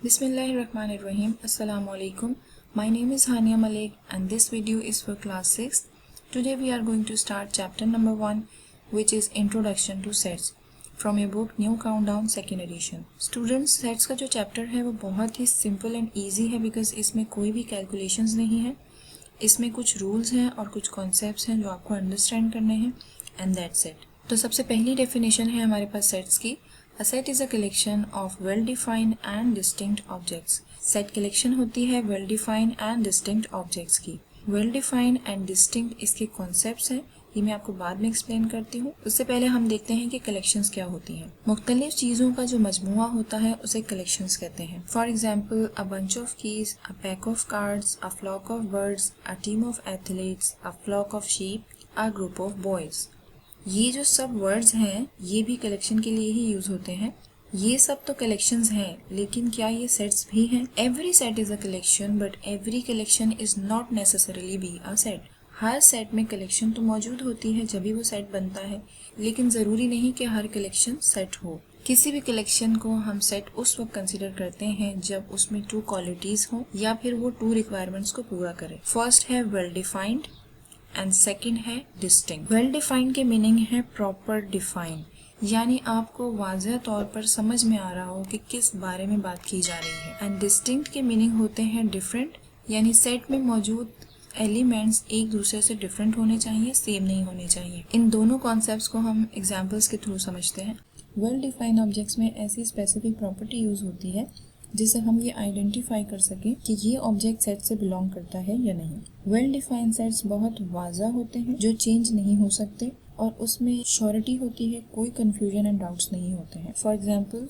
Bismillahirrahmanirrahim. Assalamu alaikum. My name is Hania Malik and this video is for class 6. Today we are going to start chapter number 1, which is Introduction to Sets from your book New Countdown second edition. Students, sets का जो chapter है वो बहुत ही simple and easy है because इसमें कोई भी calculations नहीं है. इसमें कुछ rules हैं और कुछ concepts हैं जो आपको understand करने हैं and that's it. तो सबसे पहली definition है हमारे पास sets की. A set is a collection of well-defined and distinct objects. Set collection होती है well-defined and distinct objects की. Well-defined and distinct इसके concepts हैं, ये मैं आपको बाद में explain करती हूँ. उससे पहले हम देखते हैं कि collections क्या होती हैं. मुख्तलिफ चीज़ों का जो मजमुआ होता है उसे collections कहते हैं. For example, a bunch of keys, a pack of cards, a flock of birds, a team of athletes, a flock of sheep, a group of boys. ये जो सब वर्ड्स हैं ये भी कलेक्शन के लिए ही यूज होते हैं. ये सब तो कलेक्शंस हैं, लेकिन क्या ये सेट्स भी हैं? Every set is a collection but every collection is not necessarily be a set. Her set में कलेक्शन तो मौजूद होती है जब भी वो सेट बनता है, लेकिन ज़रूरी नहीं कि हर कलेक्शन सेट हो. किसी भी कलेक्शन को हम सेट उस वक्त कंसिडर करते हैं जब उसमें 2 क्वालिटीज़ हों या फिर वो 2 रिक्वायरमेंट्स को पूरा करे. फर्स्ट है वेल डिफाइंड एंड सेकेंड है डिस्टिंक्ट. वेल डिफाइंड के मीनिंग है प्रॉपर डिफाइन, यानी आपको वाज़ह तौर पर समझ में आ रहा हो कि किस बारे में बात की जा रही है. एंड डिस्टिंक्ट के मीनिंग होते हैं डिफरेंट, यानी सेट में मौजूद एलिमेंट्स एक दूसरे से डिफरेंट होने चाहिए, सेम नहीं होने चाहिए. इन दोनों कॉन्सेप्ट्स को हम एग्जाम्पल्स के थ्रू समझते हैं. वेल डिफाइंड ऑब्जेक्ट्स में ऐसी स्पेसिफिक प्रॉपर्टी यूज होती है जिससे हम ये आइडेंटिफाई कर सकें कि ये ऑब्जेक्ट सेट से बिलोंग करता है या नहीं. वेल डिफाइंड सेट्स बहुत वाज़ा होते हैं जो चेंज नहीं हो सकते और उसमें श्योरिटी होती है, कोई कंफ्यूजन एंड डाउट्स नहीं होते हैं. For example,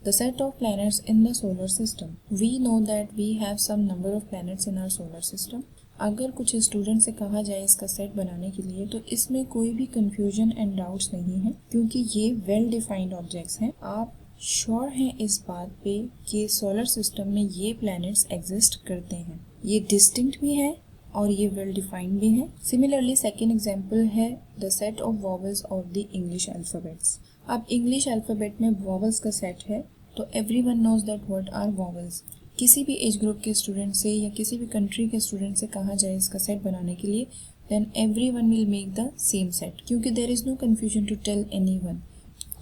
the set of planets in the solar system. We know that we have some number of planets in our solar system. अगर कुछ स्टूडेंट से कहा जाए इसका सेट बनाने के लिए तो इसमें कोई भी कंफ्यूजन एंड डाउट्स नहीं है क्योंकि ये वेल डिफाइंड ऑब्जेक्ट्स हैं. आप श्योर हैं इस बात पे कि सोलर सिस्टम में ये प्लैनेट्स एग्जिस्ट करते हैं. ये डिस्टिंक्ट भी है और ये वेल डिफाइंड भी है. सिमिलरली सेकेंड एग्जांपल है the set of vowels of the English alphabets. अब इंग्लिश अल्फ़ाबेट में वॉवल्स का सेट है तो everyone knows that what are vowels. किसी भी एज ग्रुप के स्टूडेंट से या किसी भी कंट्री के स्टूडेंट से कहा जाए इसका सेट बनाने के लिए, then everyone will make the same set क्योंकि there is no confusion to tell anyone.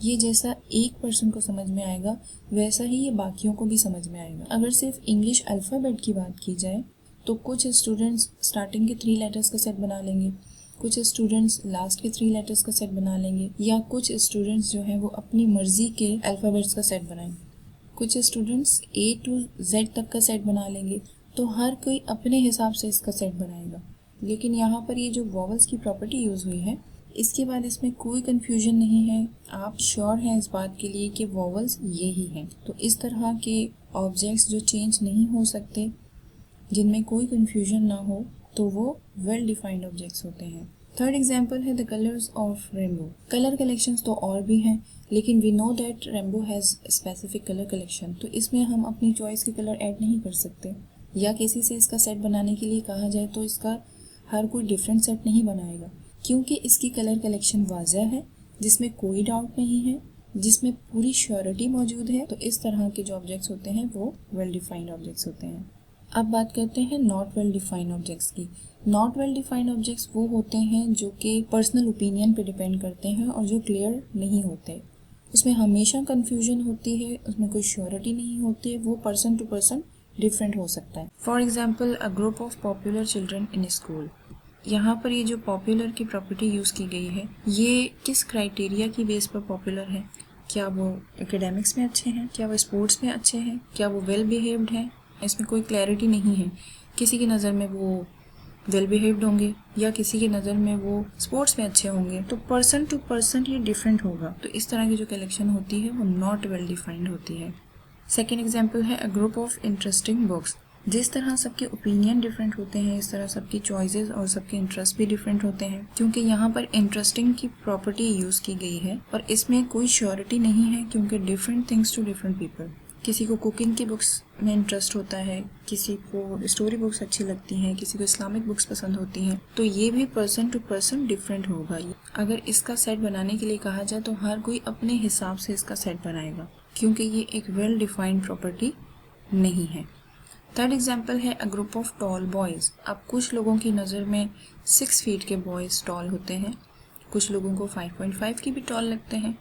ये जैसा एक पर्सन को समझ में आएगा वैसा ही ये बाकियों को भी समझ में आएगा. अगर सिर्फ इंग्लिश अल्फ़ाबेट की बात की जाए तो कुछ स्टूडेंट्स स्टार्टिंग के 3 लेटर्स का सेट बना लेंगे, कुछ स्टूडेंट्स लास्ट के 3 लेटर्स का सेट बना लेंगे, या कुछ स्टूडेंट्स जो हैं वो अपनी मर्जी के अल्फ़ाबेट्स का सेट बनाएंगे. कुछ स्टूडेंट्स A to Z तक का सेट बना लेंगे. तो हर कोई अपने हिसाब से इसका सेट बनाएगा. लेकिन यहाँ पर ये जो वॉवल्स की प्रॉपर्टी यूज़ हुई है इसके बाद इसमें कोई कंफ्यूजन नहीं है. आप श्योर हैं इस बात के लिए कि वॉवल्स ये ही हैं. तो इस तरह के ऑब्जेक्ट्स जो चेंज नहीं हो सकते, जिनमें कोई कंफ्यूजन ना हो, तो वो वेल डिफाइंड ऑब्जेक्ट्स होते हैं. थर्ड एग्जांपल है the colours of rainbow. Colour collections तो और भी हैं, लेकिन we know that rainbow has specific colour collection. तो इसमें हम अपनी चॉइस के कलर ऐड नहीं कर सकते. या किसी से इसका सेट बनाने के लिए कहा जाए तो इसका हर कोई डिफरेंट सेट नहीं बनाएगा क्योंकि इसकी कलर कलेक्शन वाज़ह है, जिसमें कोई डाउट नहीं है, जिसमें पूरी श्योरिटी मौजूद है. तो इस तरह के जो ऑब्जेक्ट्स होते हैं वो वेल डिफाइंड ऑब्जेक्ट्स होते हैं. अब बात करते हैं नॉट वेल डिफाइंड ऑब्जेक्ट्स की. नॉट वेल डिफाइंड ऑब्जेक्ट्स वो होते हैं जो कि पर्सनल ओपिनियन पे डिपेंड करते हैं और जो क्लियर नहीं होते. उसमें हमेशा कन्फ्यूजन होती है, उसमें कोई श्योरिटी नहीं होती, वो पर्सन टू पर्सन डिफरेंट हो सकता है. For example, a group of popular children in school. यहाँ पर ये जो पॉपुलर की प्रॉपर्टी यूज़ की गई है ये किस क्राइटेरिया की बेस पर पॉपुलर है? क्या वो एकेडमिक्स में अच्छे हैं, क्या वो स्पोर्ट्स में अच्छे हैं, क्या वो वेल बिहेव्ड हैं? इसमें कोई क्लैरिटी नहीं है. किसी की नज़र में वो वेल बिहेव्ड होंगे या किसी की नज़र में वो स्पोर्ट्स में अच्छे होंगे. तो पर्सन टू पर्सन ये डिफरेंट होगा. तो इस तरह की जो कलेक्शन होती है वो नॉट वेल डिफाइंड होती है. सेकेंड एग्जाम्पल है a group of interesting books. जिस तरह सबके ओपिनियन डिफरेंट होते हैं इस तरह सबकी चॉइसेस और सबके इंटरेस्ट भी डिफरेंट होते हैं क्योंकि यहाँ पर इंटरेस्टिंग की प्रॉपर्टी यूज़ की गई है और इसमें कोई श्योरिटी नहीं है क्योंकि different things to different people. किसी को कुकिंग की बुक्स में इंटरेस्ट होता है, किसी को स्टोरी बुक्स अच्छी लगती हैं, किसी को इस्लामिक बुक्स पसंद होती हैं. तो ये भी पर्सन टू पर्सन डिफरेंट होगा. अगर इसका सेट बनाने के लिए कहा जाए तो हर कोई अपने हिसाब से इसका सेट बनाएगा क्योंकि ये एक वेल डिफाइंड प्रॉपर्टी नहीं है। थर्ड एग्जाम्पल है a group of tall boys. अब कुछ लोगों की नज़र में 6 फीट के बॉयज़ टॉल होते हैं, कुछ लोगों को 5.5 की भी टॉल लगते हैं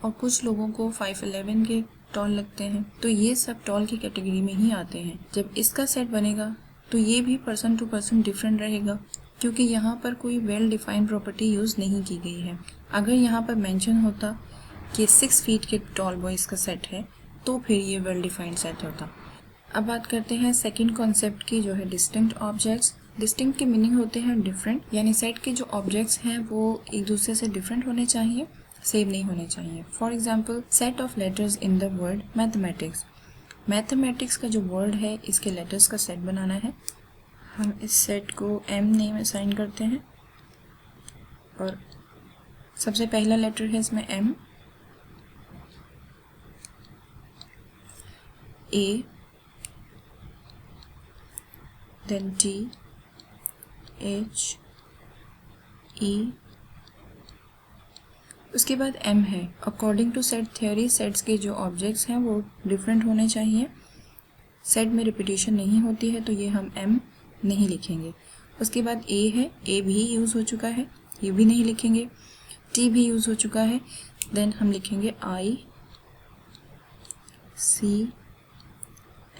और कुछ लोगों को 5'11" के टॉल लगते हैं। तो ये सब टॉल की कैटेगरी में ही आते हैं। जब इसका सेट बनेगा तो ये भी पर्सन टू पर्सन डिफरेंट रहेगा, क्योंकि यहाँ पर कोई वेल डिफाइंड प्रॉपर्टी यूज़ नहीं की गई है। अगर यहाँ पर मेंशन होता कि 6 फीट के टॉल बॉयज़ का सेट है तो फिर ये वेल डिफाइंड सेट होता। अब बात करते हैं सेकंड कॉन्सेप्ट की, जो है डिस्टिंक्ट ऑब्जेक्ट्स। डिस्टिंक्ट के मीनिंग होते हैं डिफरेंट, यानी सेट के जो ऑब्जेक्ट्स हैं वो एक दूसरे से डिफरेंट होने चाहिए, सेम नहीं होने चाहिए। For example set of letters in the word mathematics. Mathematics का जो वर्ड है इसके लेटर्स का सेट बनाना है। हम इस सेट को एम नेम असाइन करते हैं और सबसे पहला लेटर है इसमें M, A, then T, H, E, उसके बाद एम है। According to set theory sets के जो ऑब्जेक्ट्स हैं वो डिफरेंट होने चाहिए। सेट में रिपीटिशन नहीं होती है तो ये हम एम नहीं लिखेंगे। उसके बाद ए है, ए भी यूज़ हो चुका है, ये भी नहीं लिखेंगे। टी भी यूज़ हो चुका है, देन हम लिखेंगे आई, सी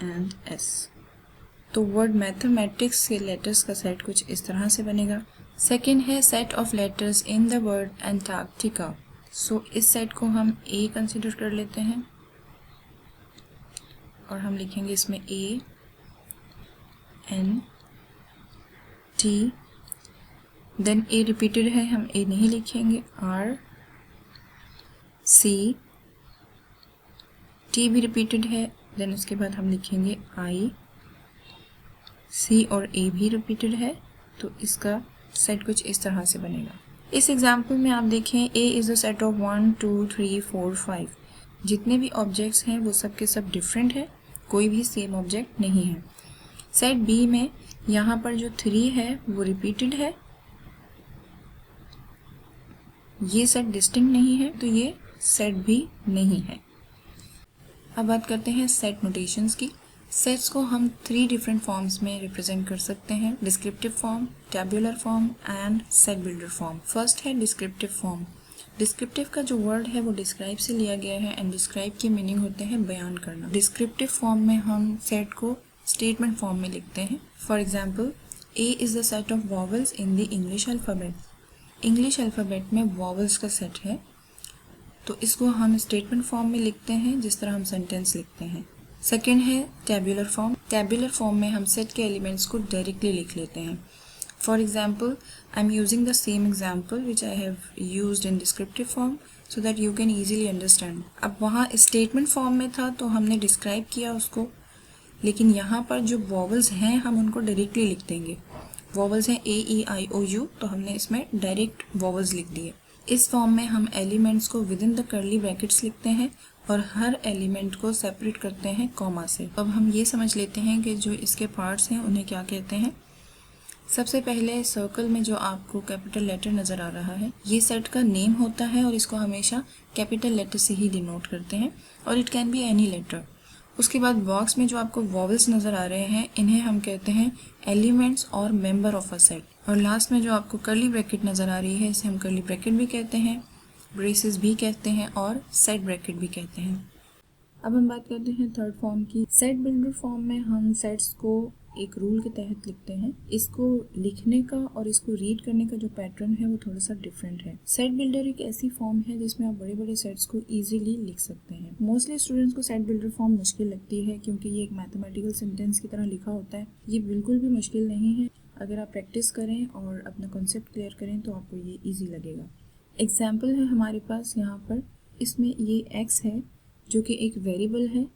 एंड एस। तो वर्ड मैथमेटिक्स के लेटर्स का सेट कुछ इस तरह से बनेगा। सेकेंड है set of letters in the word Antarctica. So इस सेट को हम ए कंसिडर कर लेते हैं और हम लिखेंगे इसमें ए, एन, टी, देन ए रिपीटेड है, हम ए नहीं लिखेंगे, आर, सी, टी भी रिपीटेड है, देन उसके बाद हम लिखेंगे आई, सी और ए भी रिपीटेड है, तो इसका सेट कुछ इस तरह से बनेगा। इस एग्जाम्पल में आप देखें A is a set of 1, 2, 3, 4, 5। जितने भी ऑब्जेक्ट्स हैं वो सब के सब डिफरेंट है, कोई भी सेम ऑब्जेक्ट नहीं है। सेट बी में यहाँ पर जो 3 है वो रिपीटेड है, ये सेट डिस्टिंक्ट नहीं है तो ये सेट भी नहीं है। अब बात करते हैं सेट नोटेशंस की। सेट्स को हम 3 डिफरेंट फॉर्म्स में रिप्रेजेंट कर सकते हैं, descriptive form, tabular form and set builder form. First है डिस्क्रिप्टिव फॉर्म। डिस्क्रिप्टिव का जो वर्ड है वो डिस्क्राइब से लिया गया है एंड डिस्क्राइब के मीनिंग होते हैं बयान करना। डिस्क्रिप्टिव फॉर्म में हम सेट को स्टेटमेंट फॉर्म में लिखते हैं। For example A is the set of vowels in the English alphabet. English alphabet में वॉवल्स का सेट है, तो इसको हम स्टेटमेंट फॉर्म में लिखते हैं जिस तरह हम सेंटेंस लिखते हैं। सेकेंड है टैब्यूलर फॉर्म। टैब्यूलर फॉर्म में हम सेट के एलिमेंट्स को डायरेक्टली लिख लेते हैं। For example I am using the same example which I have used in descriptive form so that you can easily understand. अब वहाँ स्टेटमेंट फॉर्म में था तो हमने डिस्क्राइब किया उसको, लेकिन यहाँ पर जो वॉवल्स हैं हम उनको डायरेक्टली लिख देंगे। वॉवल्स हैं ए, ई, आई, ओ, यू, तो हमने इसमें डायरेक्ट वॉवल्स लिख दिए। इस फॉर्म में हम एलिमेंट्स को with in the curly brackets लिखते हैं और हर एलिमेंट को सेपरेट करते हैं कॉमा से। अब हम ये समझ लेते हैं कि जो इसके पार्ट्स हैं उन्हें क्या कहते हैं। सबसे पहले सर्कल में जो आपको कैपिटल लेटर नज़र आ रहा है ये सेट का नेम होता है और इसको हमेशा कैपिटल लेटर से ही डिनोट करते हैं और it can be any letter. उसके बाद बॉक्स में जो आपको वॉवल्स नज़र आ रहे हैं इन्हें हम कहते हैं एलिमेंट्स और मेंबर ऑफ अ सेट। और लास्ट में जो आपको कर्ली ब्रैकेट नज़र आ रही है इसे हम कर्ली ब्रैकेट भी कहते हैं, ब्रेसेस भी कहते हैं और सेट ब्रैकेट भी कहते हैं। अब हम बात करते हैं थर्ड फॉर्म की। सेट बिल्डर फॉर्म में हम सेट्स को एक रूल के तहत लिखते हैं। इसको लिखने का और इसको रीड करने का जो पैटर्न है वो थोड़ा सा डिफरेंट है। सेट बिल्डर एक ऐसी फॉर्म है जिसमें आप बड़े बड़े सेट्स को इजीली लिख सकते हैं। मोस्टली स्टूडेंट्स को सेट बिल्डर फॉर्म मुश्किल लगती है क्योंकि ये एक मैथमेटिकल सेंटेंस की तरह लिखा होता है। ये बिल्कुल भी मुश्किल नहीं है, अगर आप प्रैक्टिस करें और अपना कॉन्सेप्ट क्लियर करें तो आपको ये ईजी लगेगा। एग्जाम्पल है हमारे पास यहाँ पर, इसमें ये x है जो कि एक वेरिएबल है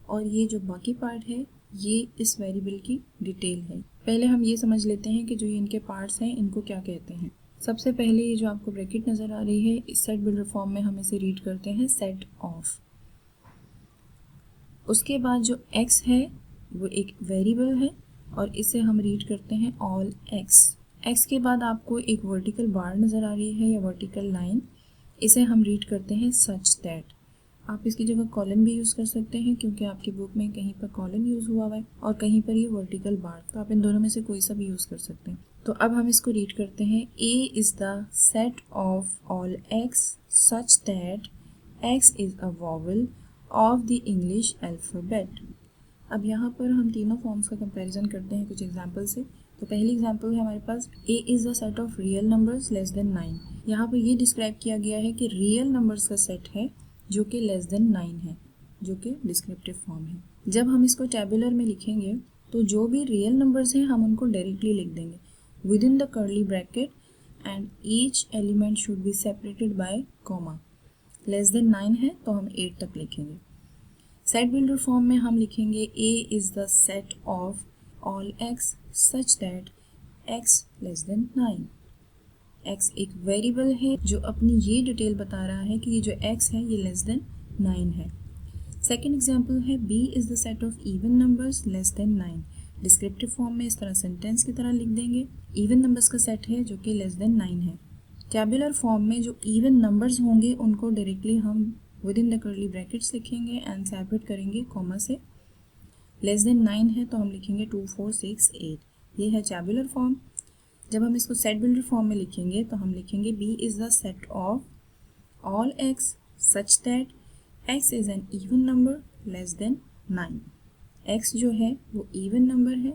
और ये जो बाकी पार्ट है ये इस वेरिएबल की डिटेल है। पहले हम ये समझ लेते हैं कि जो ये इनके पार्ट्स हैं इनको क्या कहते हैं। सबसे पहले ये जो आपको ब्रैकेट नज़र आ रही है इस सेट बिल्डर फॉर्म में हम इसे रीड करते हैं सेट ऑफ। उसके बाद जो x है वो एक वेरिएबल है और इसे हम रीड करते हैं ऑल x के बाद आपको एक वर्टिकल बार नज़र आ रही है या वर्टिकल लाइन, इसे हम रीड करते हैं सच दैट। आप इसकी जगह कॉलन भी यूज़ कर सकते हैं क्योंकि आपकी बुक में कहीं पर कॉलन यूज़ हुआ हुआ है और कहीं पर ये वर्टिकल बार, तो आप इन दोनों में से कोई सा भी यूज़ कर सकते हैं। तो अब हम इसको रीड करते हैं। ए is the set of all x such that x is a vowel of the English alphabet. अब यहाँ पर हम तीनों फॉर्म्स का कंपैरिजन करते हैं कुछ एग्जाम्पल से। तो पहली एग्जाम्पल है हमारे पास, A is the set of real numbers less than 9। यहाँ पर ये डिस्क्राइब किया गया है कि रियल नंबर्स का सेट है जो कि लेस देन 9 है, जो कि डिस्क्रिप्टिव फॉर्म है। जब हम इसको टेबुलर में लिखेंगे तो जो भी रियल नंबर्स हैं हम उनको डायरेक्टली लिख देंगे with in the curly bracket and each element should be separated by comma. Less than 9 है तो हम 8 तक लिखेंगे। सेट बिल्डर फॉर्म में हम लिखेंगे ए is the set of all x such that x less than 9। x एक वेरिएबल है जो अपनी ये डिटेल बता रहा है कि ये जो x है ये लेस देन 9 है। सेकेंड एग्जाम्पल है, b is the set of even numbers less than 9। Descriptive form में इस तरह सेंटेंस की तरह लिख देंगे, इवन नंबर्स का सेट है जो कि लेस देन 9 है। टैबुलर फॉर्म में जो इवन नंबर्स होंगे उनको डायरेक्टली हम with in the curly brackets लिखेंगे एंड सेपरेट करेंगे कॉमा से। लेस देन 9 है तो हम लिखेंगे 2 4 6 8। ये है टैबुलर फॉर्म। जब हम इसको सेट बिल्डर फॉर्म में लिखेंगे तो हम लिखेंगे b is the set of all x such that x is an even number less than 9। x जो है वो इवन नंबर है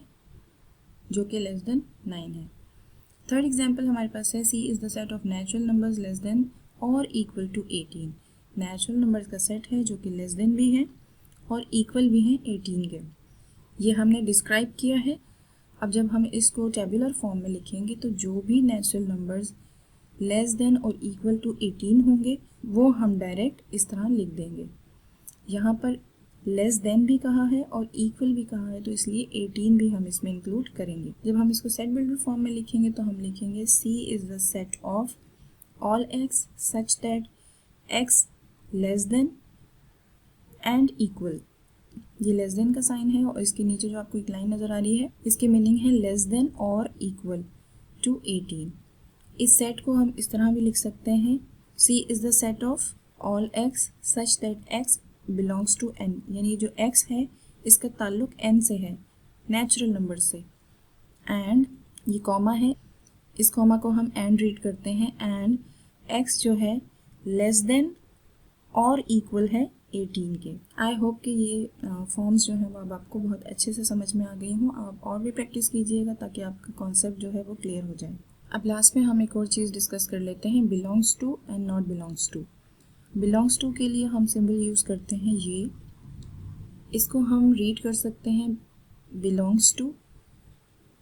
जो कि लेस देन 9 है। थर्ड एग्जाम्पल हमारे पास है, c is the set of natural numbers less then और इक्वल टू 18। नेचुरल नंबर्स का सेट है जो कि लेस देन भी है और इक्वल भी है 18 के। ये हमने डिस्क्राइब किया है। अब जब हम इसको टेबुलर फॉर्म में लिखेंगे तो जो भी नेचुरल नंबर्स लेस देन और इक्वल टू 18 होंगे वो हम डायरेक्ट इस तरह लिख देंगे। यहाँ पर लेस देन भी कहा है और इक्वल भी कहा है तो इसलिए 18 भी हम इसमें इंक्लूड करेंगे। जब हम इसको सेट बिल्डर फॉर्म में लिखेंगे तो हम लिखेंगे c is the set of all x such that x less than and equal. ये लेस देन का साइन है और इसके नीचे जो आपको एक लाइन नज़र आ रही है इसकी मीनिंग है लेस देन और इक्वल टू 18। इस सेट को हम इस तरह भी लिख सकते हैं, c is the set of all x such that x belongs to n। यानी जो x है इसका ताल्लुक n से है, नेचुरल नंबर से। एंड ये कॉमा है, इस कॉमा को हम एंड रीड करते हैं एंड x जो है लेस देन और इक्वल है 18 के। आई होप कि ये फॉर्म्स जो हैं वो अब आपको बहुत अच्छे से समझ में आ गई हों। आप और भी प्रैक्टिस कीजिएगा ताकि आपका कॉन्सेप्ट जो है वो क्लियर हो जाए। अब लास्ट में हम एक और चीज़ डिस्कस कर लेते हैं, belongs to and not belongs to. Belongs to के लिए हम सिंबल यूज़ करते हैं ये, इसको हम रीड कर सकते हैं belongs to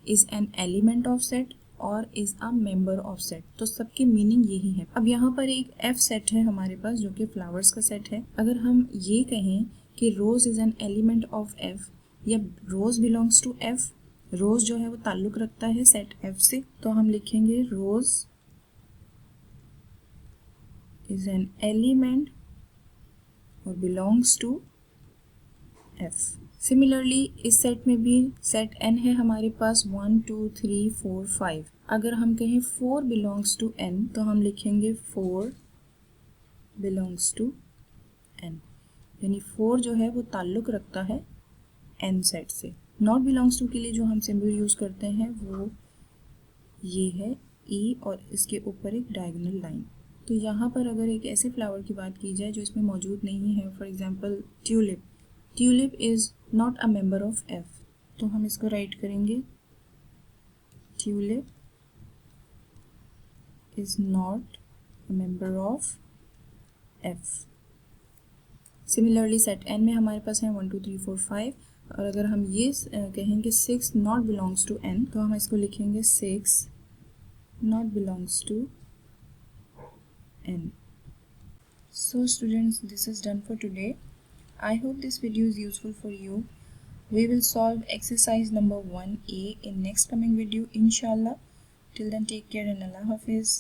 is an element of set और is a member of set. तो सबकी मीनिंग यही है। अब यहाँ पर एक एफ सेट है हमारे पास जो कि फ्लावर्स का सेट है। अगर हम ये कहें कि rose is an element of F या rose belongs to F, rose जो है वो ताल्लुक़ रखता है सेट एफ से, तो हम लिखेंगे रोज़ इज़ एन एलिमेंट और बिलोंग्स टू एफ। सिमिलरली इस सेट में भी सेट n है हमारे पास 1 2 3 4 5। अगर हम कहें 4 बिलोंग्स टू n तो हम लिखेंगे 4 बिलोंग्स टू n, यानी 4 जो है वो ताल्लुक़ रखता है n सेट से। नॉट बिलोंग्स टू के लिए जो हम सिंबल यूज़ करते हैं वो ये है e और इसके ऊपर एक डायगोनल लाइन। तो यहाँ पर अगर एक ऐसे फ्लावर की बात की जाए जो इसमें मौजूद नहीं है, for example tulip, tulip is not a member of F, तो हम इसको राइट करेंगे tulip is not a member of F. Similarly set n में हमारे पास है 1 2 3 4 5 और अगर हम ये कहेंगे 6 नॉट बिलोंग्स टू n तो हम इसको लिखेंगे 6 not belongs to n। So students, this is done for today. I hope this video is useful for you. We will solve exercise number 1A in next coming video inshallah. Till then, take care and Allah Hafiz.